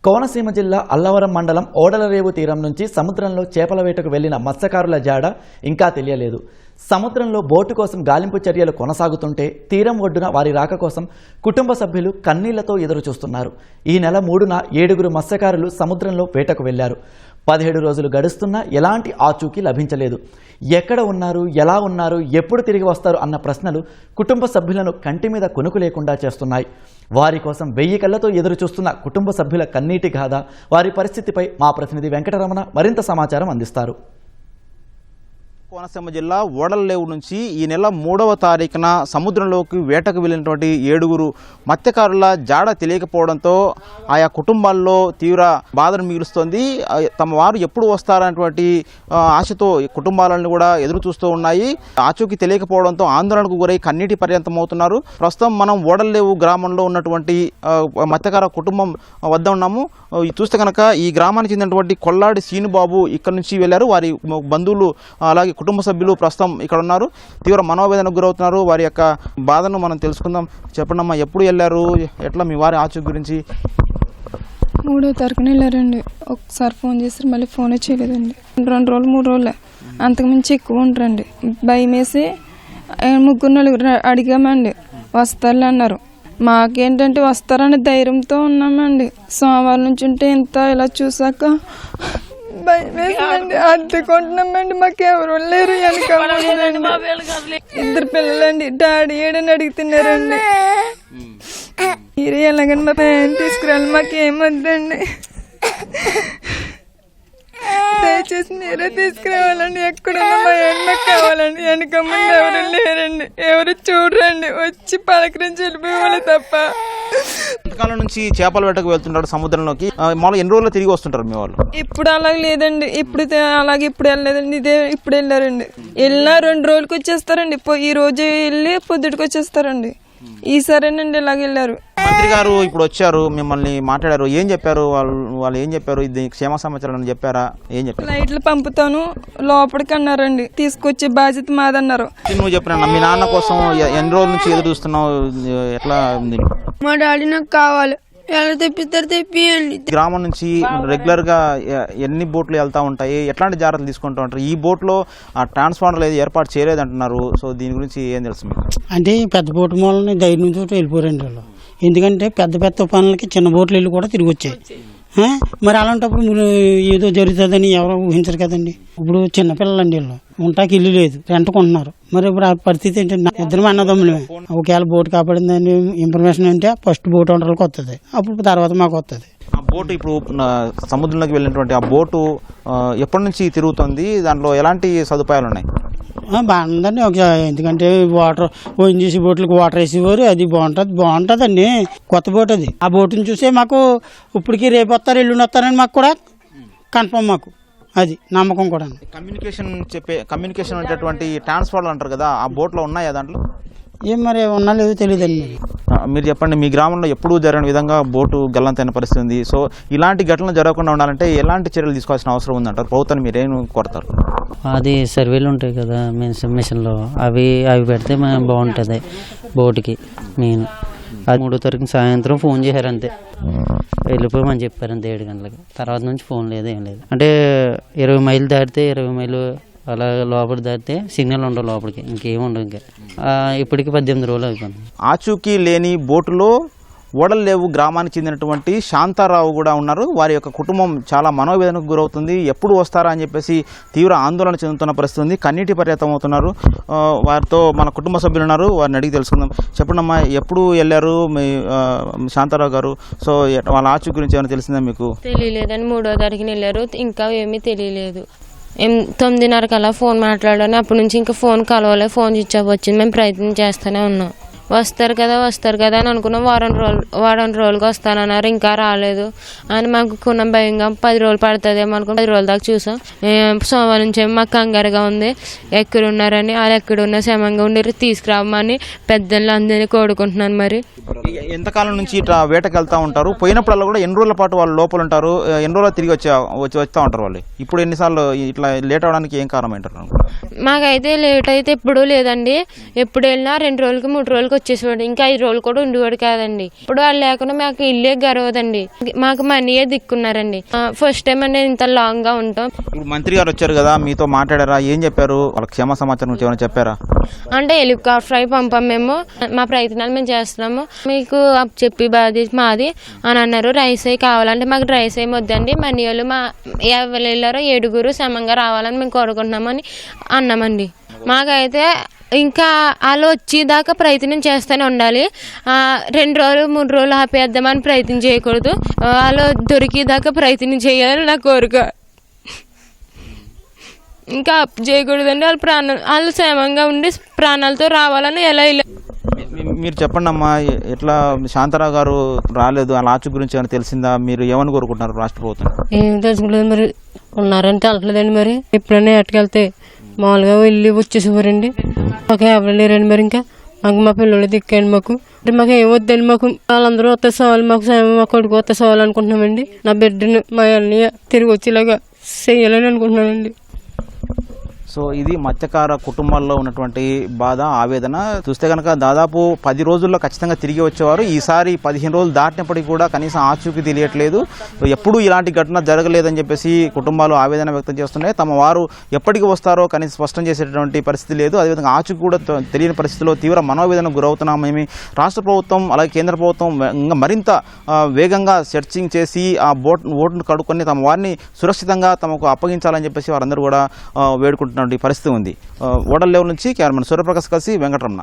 కోనసీమ జిల్లా అల్లవరం మండలం ఓడలరేవు తీరం నుంచి సముద్రంలో చేపల వేటకు వెళ్లిన మత్స్యకారుల జాడ ఇంకా తెలియలేదు. సముద్రంలో బోటు కోసం గాలింపు చర్యలు కొనసాగుతుంటే తీరం ఒడ్డున వారి రాక కోసం కుటుంబ సభ్యులు కన్నీళ్లతో ఎదురుచూస్తున్నారు. ఈ నెల 3న 7గురు మత్స్యకారులు సముద్రంలో వేటకు వెళ్లారు. 17 రోజులు గడుస్తున్నా ఎలాంటి ఆచూకీ లభించలేదు. ఎక్కడ ఉన్నారు, ఎలా ఉన్నారు, ఎప్పుడు తిరిగి వస్తారు అన్న ప్రశ్నలు కుటుంబ సభ్యులను కంటి మీద కొనుకు లేకుండా చేస్తున్నాయి. వారి కోసం 1000 కళ్లతో ఎదురు చూస్తున్న కుటుంబ సభ్యుల కన్నీటి గాథ, వారి పరిస్థితిపై మా ప్రతినిధి వెంకటరమణ మరింత సమాచారం అందిస్తారు. కోనసీమ జిల్లా ఓడలరేవు నుంచి ఈ నెల 3వ తారీఖున సముద్రంలోకి వేటకు వెళ్ళినటువంటి 7గురు మత్స్యకారుల జాడ తెలియకపోవడంతో ఆయా కుటుంబాల్లో తీవ్ర బాధను మిగులుస్తోంది. తమ వారు ఎప్పుడు వస్తారనేటువంటి ఆశతో కుటుంబాలను కూడా ఎదురు చూస్తూ ఉన్నాయి. ఆచూకీ తెలియకపోవడంతో ఆందోళనకు గురై కన్నీటి పర్యంతం అవుతున్నారు. ప్రస్తుతం మనం ఓడలరేవు గ్రామంలో ఉన్నటువంటి మత్స్యకార కుటుంబం వద్ద ఉన్నాము. చూస్తే కనుక ఈ గ్రామానికి చెందినటువంటి కొల్లాడి సీనుబాబు ఇక్కడ నుంచి వెళ్ళారు. వారి బంధువులు అలాగే కుటుంబ సభ్యులు ప్రస్తుతం ఇక్కడ ఉన్నారు. తీవ్ర మనోవేదనకు గురవుతున్నారు. వారి యొక్క బాధను మనం తెలుసుకుందాం. చెప్పండమ్మా, ఎప్పుడు వెళ్ళారు, ఎట్లా మీ వారి ఆచూకీ గురించి? 3వ తారీఖున వెళ్ళారండి. ఒకసారి ఫోన్ చేసి మళ్ళీ ఫోనే చేయలేదండి. 2 రోజులు 3 రోజులే, అంతకుమించి ఎక్కువ ఉంటారండి. భయం వేసి 3-4 అడిగామండి. వస్తారులే అన్నారు. మాకేంటంటే వస్తారని ధైర్యంతో ఉన్నామండి. సోమవారం నుంచి ఉంటే ఇంత ఇలా చూసాక భయం వేసిందండి. అద్దెకుంటున్నామండి, మాకెవరు లేరు. వెనకాలండి 2 పిల్లలండి. డాడీ ఏడని అడుగుతున్నారండి. మీరే ఎలాగని మా పేరు తీసుకురాలి, మాకేమొద్దండి. దయచేసి మీరే తీసుకురావాలండి. ఎక్కడున్నా మా అన్నకు కావాలండి. వెనక ముందు ఎవరు లేరండి, ఎవరు చూడరండి. వచ్చి పలకరించి వెళ్ళిపోవాలి తప్ప. ఎంతకాలం నుంచి చేపల వేటకు వెళ్తుంటారు సముద్రంలోకి? మామూలుగా ఎన్ని రోజులు తిరిగి వస్తుంటారు మీ వాళ్ళు? ఇప్పుడు అలాగే లేదండి. ఇప్పుడు అలాగే ఇప్పుడు వెళ్ళలేదండి. ఇదే ఇప్పుడు వెళ్ళారండి. వెళ్ళినా 2 రోజులకి వచ్చేస్తారండి. ఈ రోజు వెళ్ళి పొద్దుటికి వచ్చేస్తారండి. ఈసారేనండి ఇలాగ వెళ్ళారు. మంత్రి గారు ఇప్పుడు వచ్చారు, మిమ్మల్ని మాట్లాడారు. ఏం చెప్పారు వాళ్ళు ఏం చెప్పారు? ఇది క్షేమ సమాచారం చెప్పారా? ఏం చెప్పారు? లైట్లు పంపుతాను లోపలికి అన్నారండి. తీసుకొచ్చే బాధ్యత మాదన్నారు. నువ్వు చెప్పినా మీ నాన్న కోసం ఎన్ని రోజుల నుంచి ఎదురు చూస్తున్నావు? ఎట్లా ఉంది? మా డాడీ నాకు కావాలి, ఎలా తెప్పిస్తారు తెప్పియండి. గ్రామం నుంచి రెగ్యులర్ గా ఎన్ని బోట్లు వెళ్తా ఉంటాయి, ఎట్లాంటి జాగ్రత్తలు తీసుకుంటూ ఉంటారు? ఈ బోట్ లో ట్రాన్స్ఫార్మర్ ఏది ఏర్పాటు చేయలేదు అంటున్నారు. సో దీని గురించి ఏం తెలుసు మీకు? అంటే పెద్ద బోటు మూలని ధైర్యంతో వెళ్ళిపోరండి వాళ్ళు. ఎందుకంటే పెద్ద పెద్ద పనులకి చిన్న బోట్లు వెళ్ళి కూడా తిరిగి వచ్చాయి. మరి అలాంటప్పుడు మీరు ఏదో జరుగుతుందని ఎవరో ఊహించరు కదండి. ఇప్పుడు చిన్నపిల్లలండి వీళ్ళు, ఉంటాకి ఇల్లు లేదు, రెంట్కుంటున్నారు. మరి ఇప్పుడు ఆ పరిస్థితి ఏంటంటే 2 అన్నదమ్ములమే. ఒకవేళ బోటు కాపాడిందని ఇన్ఫర్మేషన్ అంటే ఫస్ట్ బోట్ ఓనర్లకు వస్తుంది, అప్పుడు తర్వాత మాకు వస్తుంది. ఆ బోటు ఇప్పుడు సముద్రంలోకి వెళ్ళినటువంటి ఆ బోటు ఎప్పటి నుంచి తిరుగుతుంది? దాంట్లో ఎలాంటి సదుపాయాలు ఉన్నాయి? బాగుందండి. ఎందుకంటే వాటర్ ONGC బోట్లకు వాటర్ వేసేవారు. అది బాగుంటుందండి. కొత్త బోట్ అది. ఆ బోటుని చూసే మాకు ఇప్పటికి రేపు వస్తారు ఎల్లుండి వస్తారని మాకు కూడా కన్ఫర్మ్. మాకు అది నమ్మకం కూడా. కమ్యూనికేషన్ అనేటటువంటి ట్రాన్స్ఫార్మర్ అంటారు కదా, ఆ బోట్లో ఉన్నాయా దాంట్లో? ఏం మరి ఉన్నా లేదో తెలియదండి. మీరు చెప్పండి, మీ గ్రామంలో ఎప్పుడూ జరిగిన విధంగా బోటు గల్లంతైన పరిస్థితి ఉంది. సో ఇలాంటి ఘటనలు జరగకుండా ఉండాలంటే ఎలాంటి చర్యలు తీసుకోవాల్సిన అవసరం ఉందంటారు? ప్రభుత్వాన్ని మీరేం కోరతారు? అది సర్వేలు ఉంటాయి కదా మిషన్లో, అవి పెడితే బాగుంటుంది బోటుకి. నేను అది 3వ తారీఖు సాయంత్రం ఫోన్ చేశారు, అంతే వెళ్ళిపోమని చెప్పారు, అంతే 7 గంటలకి. తర్వాత నుంచి ఫోన్ లేదు, ఏం లేదు. అంటే 20 మైళ్ళు దాటితే 20 మైళ్ళు అలా లోపలికి దాటితే సిగ్నల్ ఉండవు లోపలికి, ఇంకేం ఉండవు. ఇంకా ఇప్పటికి 18 రోజులు అయిపోయింది. ఆచూకీ లేని బోటులో ఓడలరేవు గ్రామానికి చెందినటువంటి శాంతారావు కూడా ఉన్నారు. వారి యొక్క కుటుంబం చాలా మనోవేదనకు గురవుతుంది. ఎప్పుడు వస్తారా అని చెప్పేసి తీవ్ర ఆందోళన చెందుతున్న పరిస్థితి ఉంది. కన్నీటి పర్యంతం అవుతున్నారు. వారితో మన కుటుంబ సభ్యులు ఉన్నారు, వారిని అడిగి తెలుసుకుందాం. చెప్పండమ్మా, ఎప్పుడు వెళ్ళారు మీ శాంతారావు గారు? సో వాళ్ళ ఆచూకీ గురించి ఏమైనా తెలిసిందా మీకు? తెలియలేదని 3వ తారీఖున వెళ్ళారు. ఇంకా ఏమీ తెలియలేదు. 9:30 ఫోన్ మాట్లాడాను. అప్పటి నుంచి ఇంకా ఫోన్ కలవలే. ఫోన్ స్విచ్ ఆఫ్ వచ్చింది. మేము ప్రయత్నం చేస్తూనే ఉన్నాం. వస్తారు కదా అని అనుకున్నాం. వారం రోజులకు వస్తానన్నారు, ఇంకా రాలేదు అని మాకు కొన్న భయంగా 10 రోజులు పడుతుందేమో అనుకుని 10 రోజుల దాకా చూసాం. సోమవారం నుంచి మాకు కంగారుగా ఉంది. ఎక్కడున్నారని, వాళ్ళు ఎక్కడున్నా క్షేమంగా ఉండి తీసుకురావమని పెద్దలు అందరినీ కోరుకుంటున్నాను. మరి ఎంతకాలం నుంచి ఇట్లా వేటకి వెళ్తూ ఉంటారు? పోయినప్పుడల్లా కూడా ఎన్ని రోజుల పాటు వాళ్ళు లోపల ఉంటారు? ఎన్ని రోజులు తిరిగి వస్తూ ఉంటారు వాళ్ళు? ఇప్పుడు ఎన్నిసార్లు ఇట్లా లేట్ అవడానికి ఏం కారణం అంటారు? మాకైతే లేట్ అయితే ఎప్పుడూ లేదండి. ఎప్పుడు వెళ్ళినా 2 రోజులకి 3 రోజులకి రోజులకి వచ్చేసేవాడు. ఇంకా 5 రోజులు కూడా ఉండేవాడు కాదండి. ఇప్పుడు వాళ్ళు లేకుండా మాకు ఇల్లే గరవదండి. మాకు మనీయే దిక్కున్నారండి. ఫస్ట్ టైం అనేది ఇంత లాంగ్గా ఉంటాం. ఇప్పుడు మంత్రి గారు వచ్చారు కదా, మీతో మాట్లాడారా? ఏం చెప్పారు? వాళ్ళ క్షేమ సమాచారం గురించి ఏమైనా చెప్పారా? అంటే హెలికాప్టర్ అయి పంపాం, మేము మా ప్రయత్నాలు మేము చేస్తున్నాము, మీకు చెప్పి బాధ మాది అని అన్నారు. రైస్ అయి కావాలంటే మాకు రైస్ ఏమి వద్దండి, మనీ వాళ్ళు మా ఎవరు వెళ్ళారో 7 సమంగా రావాలని మేము కోరుకుంటున్నామని అన్నామండి. మాకైతే ఇంకా వాళ్ళు వచ్చేదాకా ప్రయత్నం చేస్తూనే ఉండాలి. 2 రోజులు 3 రోజులు ఆపేద్దామని ప్రయత్నం చేయకూడదు. వాళ్ళు దొరికేదాకా ప్రయత్నం చేయాలని నా కోరిక. ఇంకా అప్పు చేయకూడదండి. వాళ్ళు క్షేమంగా ఉండి ప్రాణాలతో రావాలని ఎలా మీరు చెప్పండి అమ్మా, ఎట్లా శాంతారావు గారు రాలేదు, ఆ లాచు గురించి ఏమైనా తెలిసిందా? మీరు ఏమని కోరుకుంటున్నారు రాష్ట్ర ప్రభుత్వం? ఏం తెలుసుకోలేదు మరి, ఉన్నారంటే వెళ్ళట్లేదండి. మరి ఎప్పుడైనా ఎట్టుకెళ్తే మామూలుగా వెళ్ళి వచ్చేసేవారండి. మాకు ఎవరు లేరండి. మరి ఇంకా మా పిల్లలు దిక్కండి. మాకు ఏం వద్దండి. మాకు వాళ్ళందరూ వస్తే సవాలు, మాకు మా కొడుకు వస్తే సవాలు అనుకుంటున్నామండి. నా బిడ్డను మా అన్నయ్య తిరిగి వచ్చేలాగా చేయాలని అనుకుంటున్నానండి. సో ఇది మత్స్యకార కుటుంబాల్లో ఉన్నటువంటి బాధ, ఆవేదన. చూస్తే కనుక దాదాపు 10 రోజుల్లో ఖచ్చితంగా తిరిగి వచ్చేవారు. ఈసారి 15 రోజులు దాటినప్పటికీ కూడా కనీసం ఆచూకీ తెలియట్లేదు. ఎప్పుడూ ఇలాంటి ఘటన జరగలేదని చెప్పేసి కుటుంబాలు ఆవేదన వ్యక్తం చేస్తున్నాయి. తమ వారు ఎప్పటికి వస్తారో కనీసం స్పష్టం చేసేటువంటి పరిస్థితి లేదు. అదేవిధంగా ఆచూకీ కూడా తెలియని పరిస్థితిలో తీవ్ర మనోవేదనకు గురవుతున్నామేమి. రాష్ట్ర ప్రభుత్వం అలాగే కేంద్ర ప్రభుత్వం ఇంకా మరింత వేగంగా సెర్చింగ్ చేసి ఆ ఓటును కడుక్కొని తమ వారిని సురక్షితంగా తమకు అప్పగించాలని చెప్పేసి వారందరూ కూడా వేడుకుంటున్నారు పరిస్థితి ఉంది. ఓడల లెవెల్ నుంచి కెమెరామెన్ సూర్యప్రకాష్ కలిసి వెంకటరమణ.